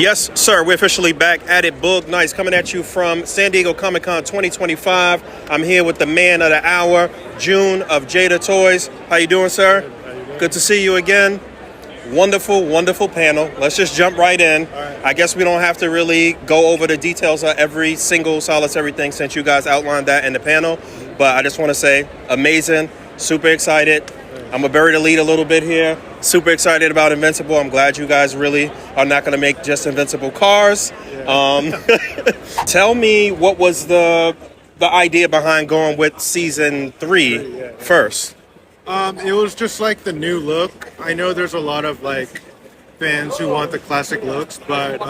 Yes, sir. We're officially back at it. Boog, nice, coming at you from San Diego Comic-Con 2025. I'm here with the man of the hour, Juhn of Jada Toys. How you doing, sir? Good to see you again. Wonderful, wonderful panel. Let's just jump right in. I guess we don't have to really go over the details of every single solitary thing since you guys outlined that in the panel. But I just want to say, amazing, super excited. I'm going to bury the lead a little bit here. Super excited about Invincible. I'm glad you guys really are not going to make just Invincible cars. Tell me, what was the idea behind going with season 3 first? It was just like the new look. I know there's a lot of like fans who want the classic looks, but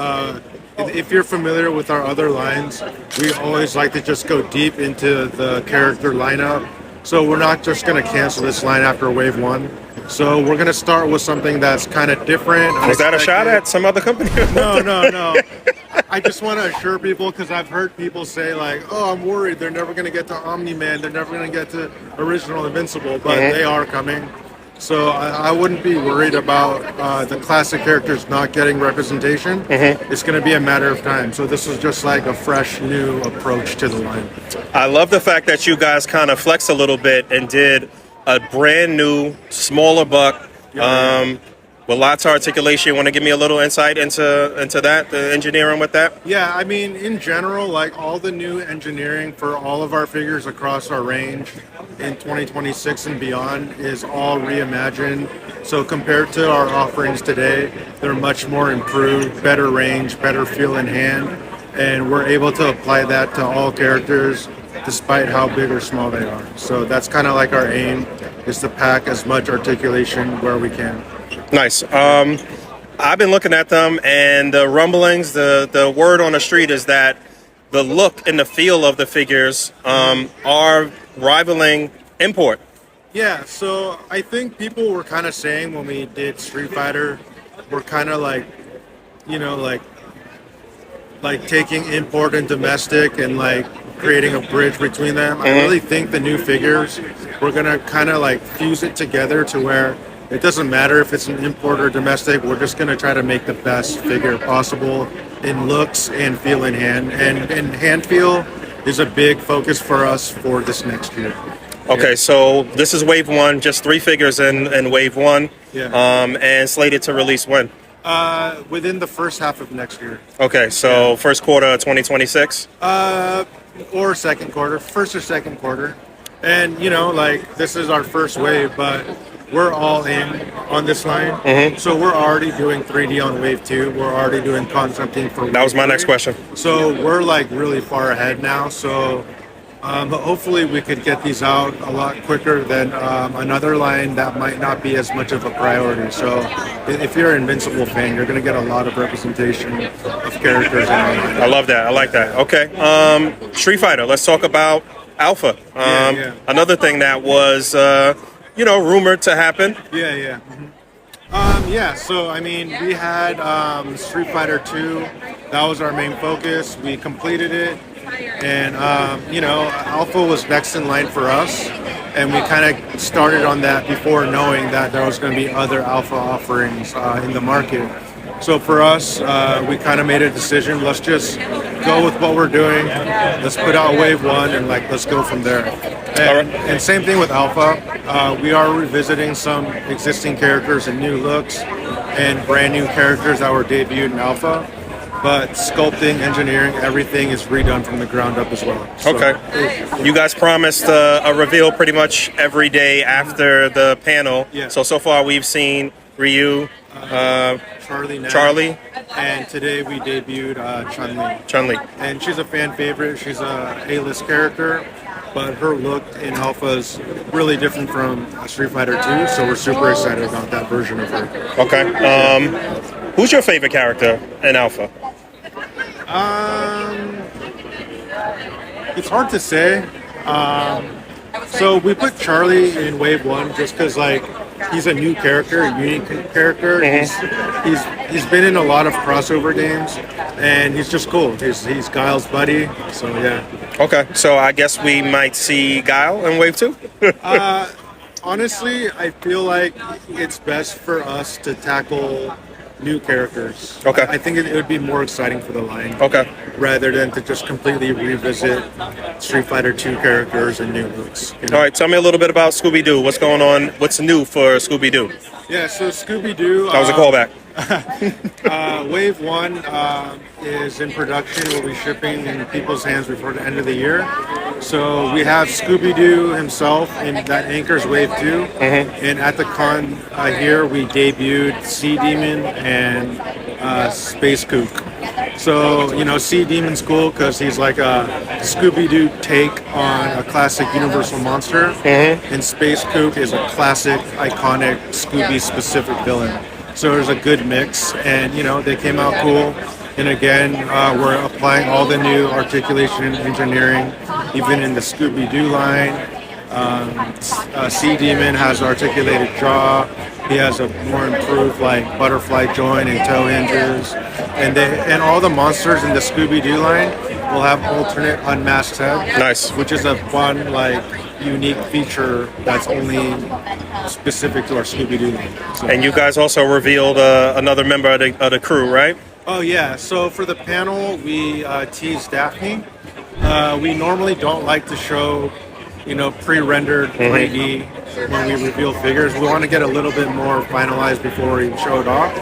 if you're familiar with our other lines, we always like to just go deep into the character lineup. So we're not just going to cancel this line after wave 1. So we're going to start with something that's kind of different. Was that a shot at some other company? No. I just want to assure people, because I've heard people say like, oh, I'm worried they're never going to get to Omni-Man, they're never going to get to original Invincible, but they are coming. So I wouldn't be worried about the classic characters not getting representation. It's going to be a matter of time. So this is just like a fresh, new approach to the line. I love the fact that you guys kind of flexed a little bit and did a brand new, smaller buck with lots of articulation. You want to give me a little insight into that, the engineering with that? Yeah, I mean, in general, like all the new engineering for all of our figures across our range in 2026 and beyond is all reimagined. So compared to our offerings today, they're much more improved, better range, better feel in hand, and we're able to apply that to all characters despite how big or small they are. So that's kind of like our aim, is to pack as much articulation where we can. Nice. I've been looking at them, and the rumblings, the word on the street is that the look and the feel of the figures are rivaling import. Yeah, so I think people were kind of saying when we did Street Fighter, we're kind of like, you know, like taking import and domestic and like creating a bridge between them. I really think the new figures, we're going to kind of like fuse it together to where it doesn't matter if it's an import or domestic. We're just going to try to make the best figure possible in looks and feel in hand. And hand feel is a big focus for us for this next year. Okay, so this is wave 1, just 3 figures in wave 1, and slated to release when? Within the first half of next year. Okay, so first quarter of 2026? Or second quarter, first or second quarter. And, you know, like, this is our first wave, but we're all in on this line. So we're already doing 3D on wave 2. We're already doing concepting for wave That was my 3. next question. So we're, like, really far ahead now. So but hopefully we could get these out a lot quicker than another line that might not be as much of a priority. So if you're an Invincible fan, you're going to get a lot of representation of characters in our line. I love that. I like that. Okay. Street Fighter. Let's talk about Alpha. Another thing that was, rumored to happen. So I mean, we had Street Fighter 2. That was our main focus. We completed it. And, Alpha was next in line for us, and we kind of started on that before knowing that there was going to be other Alpha offerings in the market. So for us, we kind of made a decision, let's just go with what we're doing, let's put out wave 1, and let's go from there. And same thing with Alpha, we are revisiting some existing characters and new looks, and brand new characters that were debuted in Alpha. But sculpting, engineering, everything is redone from the ground up as well. So, okay. You guys promised a reveal pretty much every day after the panel. So far we've seen Ryu, Charlie, and today we debuted Chun-Li. Chun-Li. And she's a fan favorite. She's a A-list character, but her look in Alpha is really different from Street Fighter 2, so we're super excited about that version of her. Okay. Who's your favorite character in Alpha? It's hard to say. So we put Charlie in wave 1 just because he's a new character, a unique character. He's been in a lot of crossover games, and he's just cool. He's Guile's buddy, so yeah. Okay, so I guess we might see Guile in wave 2? Honestly, I feel like it's best for us to tackle new characters. Okay. I think it would be more exciting for the line. Okay. Rather than to just completely revisit Street Fighter 2 characters and new looks. You know? All right, tell me a little bit about Scooby-Doo. What's going on? What's new for Scooby-Doo? Yeah, so Scooby-Doo. That was a callback. Wave 1 is in production. Will be shipping in people's hands before the end of the year. So we have Scooby-Doo himself, and that anchors Wave 2. And at the con here, we debuted Sea Demon and Space Kook. So, you know, Sea Demon's cool because he's like a Scooby-Doo take on a classic Universal monster. And Space Kook is a classic, iconic Scooby-specific villain. So there's a good mix, and you know, they came out cool. And again, we're applying all the new articulation and engineering, even in the Scooby-Doo line. Sea Demon has articulated jaw. He has a more improved like butterfly joint and toe hinges, and all the monsters in the Scooby-Doo line will have alternate unmasked head. Nice. Which is a fun, like, unique feature that's only specific to our Scooby-Doo line. So. And you guys also revealed another member of the crew, right? Oh yeah. So for the panel, we teased Daphne. We normally don't like to show, you know, pre-rendered 3D when we reveal figures. We want to get a little bit more finalized before we show it off.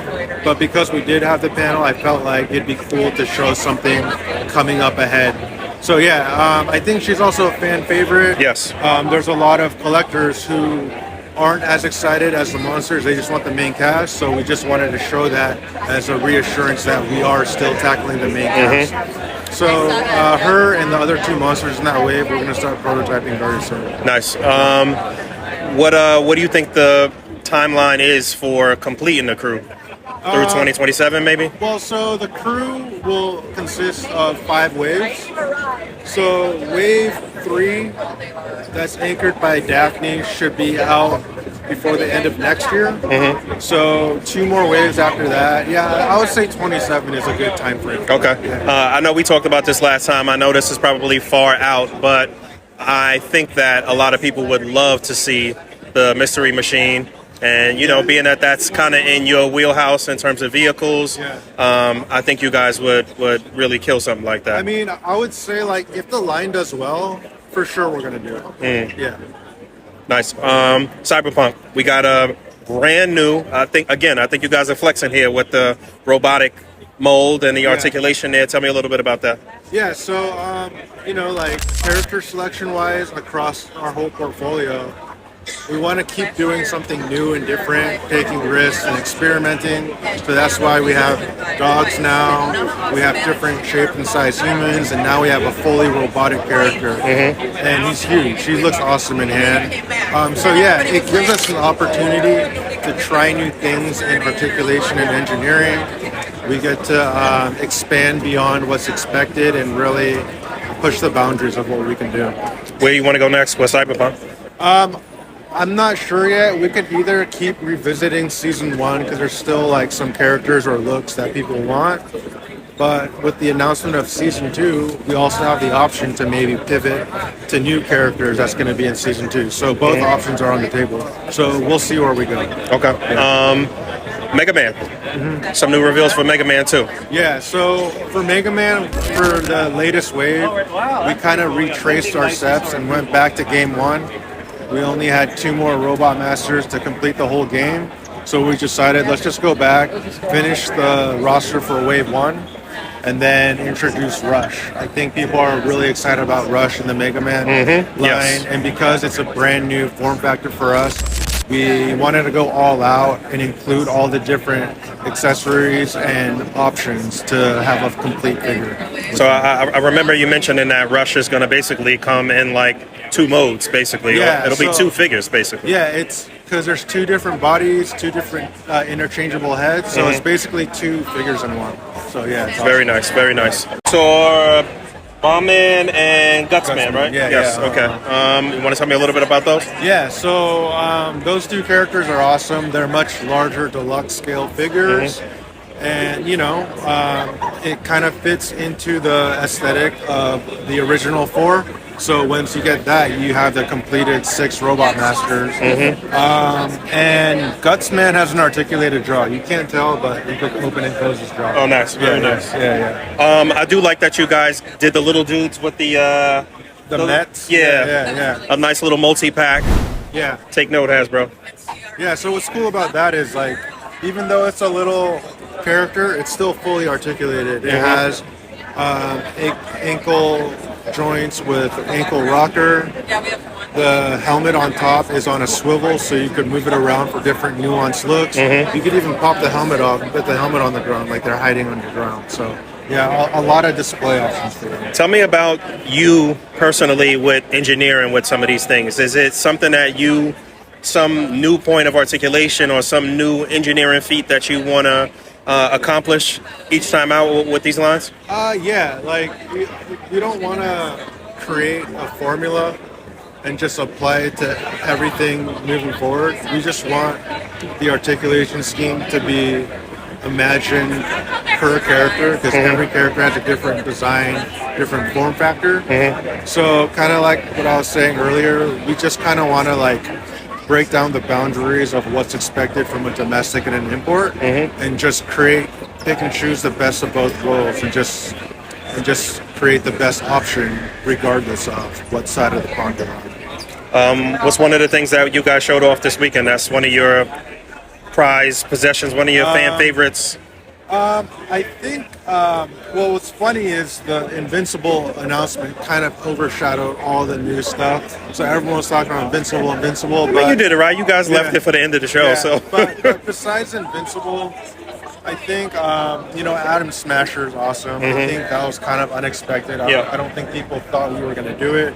But because we did have the panel, I felt like it'd be cool to show something coming up ahead. So yeah, I think she's also a fan favorite. Yes. There's a lot of collectors who aren't as excited as the monsters. They just want the main cast. So we just wanted to show that as a reassurance that we are still tackling the main cast. So her and the other two monsters in that wave, we're going to start prototyping very soon. Nice. What do you think the timeline is for completing the crew? Through 2027, maybe? Well, so the crew will consist of 5 waves. So wave 3, that's anchored by Daphne, should be out before the end of next year. So 2 more waves after that. Yeah, I would say 27 is a good time frame. Okay. Yeah. I know we talked about this last time. I know this is probably far out, but I think that a lot of people would love to see the Mystery Machine. And, you know, being that that's kind of in your wheelhouse in terms of vehicles, I think you guys would really kill something like that. I mean, I would say, like, if the line does well, for sure we're going to do it. Yeah. Nice. Cyberpunk, we got a brand new, I think you guys are flexing here with the robotic mold and the articulation there. Tell me a little bit about that. Yeah, so, you know, like, character selection-wise across our whole portfolio, we want to keep doing something new and different, taking risks and experimenting. So that's why we have dogs now. We have different shape and size humans, and now we have a fully robotic character. And he's huge. He looks awesome in hand. So yeah, it gives us an opportunity to try new things in articulation and engineering. We get to expand beyond what's expected and really push the boundaries of what we can do. Where you want to go next with Cyberpunk? I'm not sure yet. We could either keep revisiting season 1 because there's still like some characters or looks that people want. But with the announcement of season 2, we also have the option to maybe pivot to new characters that's going to be in season 2. So both options are on the table. So we'll see where we go. Okay. Megaman. Some new reveals for Megaman too. Yeah, so for Megaman, for the latest wave, we kind of retraced our steps and went back to game 1. We only had 2 more Robot Masters to complete the whole game. So we decided, let's just go back, finish the roster for Wave 1, and then introduce Rush. I think people are really excited about Rush in the Mega Man line. Yes. And because it's a brand new form factor for us, we wanted to go all out and include all the different accessories and options to have a complete figure. So I remember you mentioning that Rush is going to basically come in like 2 modes, basically. Yeah, It'll be 2 figures, basically. Yeah, it's because there's 2 different bodies, 2 different interchangeable heads, so it's basically 2 figures in one. So yeah, it's Very nice, very nice. So Bombman and Gutsman, right? Yeah, yes. yeah. Okay. You want to tell me a little bit about those? Yeah, so those 2 characters are awesome. They're much larger deluxe scale figures. And, you know, it kind of fits into the aesthetic of the original 4. So once you get that, you have the completed 6 Robot Masters. And Gutsman has an articulated jaw. You can't tell, but you can open and close his jaw. Oh, nice. Very nice. Yeah. I do like that you guys did the little dudes with the Mets. Yeah. A nice little multi-pack. Yeah. Take note, Hasbro. Yeah, so what's cool about that is, like, even though it's a little character, it's still fully articulated. It has ankle joints with ankle rocker. The helmet on top is on a swivel, so you could move it around for different nuanced looks. You could even pop the helmet off and put the helmet on the ground like they're hiding underground. So yeah, a lot of display options for them. Tell me about you personally with engineering with some of these things. Is it something that some new point of articulation or some new engineering feat that you want to accomplish each time out with these lines? Yeah, like we don't want to create a formula and just apply it to everything moving forward. We just want the articulation scheme to be imagined per character, because every character has a different design, different form factor. So kind of like what I was saying earlier, we just kind of want to like break down the boundaries of what's expected from a domestic and an import, and just pick and choose the best of both worlds, and just create the best option regardless of what side of the pond they're on. What's one of the things that you guys showed off this weekend? That's one of your prized possessions, one of your fan favorites? I think, well, what's funny is the Invincible announcement kind of overshadowed all the new stuff. So everyone was talking about Invincible. But you did it right. You guys left it for the end of the show. So, but besides Invincible, I think, Adam Smasher is awesome. I think that was kind of unexpected. I don't think people thought we were going to do it.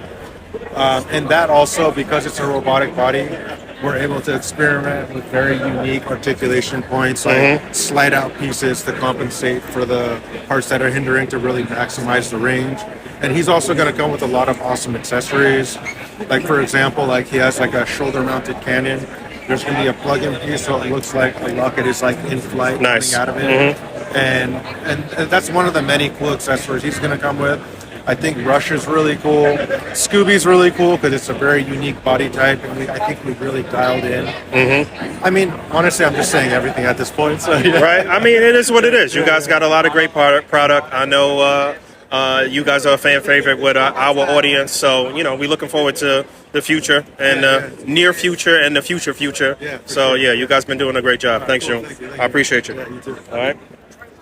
And that also, because it's a robotic body, we're able to experiment with very unique articulation points, like slide out pieces to compensate for the parts that are hindering to really maximize the range. And he's also going to come with a lot of awesome accessories. Like, for example, like he has like a shoulder mounted cannon. There's going to be a plug-in piece, so it looks like the rocket is like in flight coming out of it. And that's one of the many cool accessories he's going to come with. I think Rush is really cool. Scooby's really cool because it's a very unique body type, and I think we've really dialed in. I mean, honestly, I'm just saying everything at this point. So, yeah. Right? I mean, it is what it is. You guys got a lot of great product. I know you guys are a fan favorite with our audience, so we're looking forward to the future and near future and the future. So, you guys been doing a great job. Thanks, Juhn. I appreciate you. Yeah, you too. All right.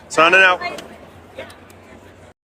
Signing out.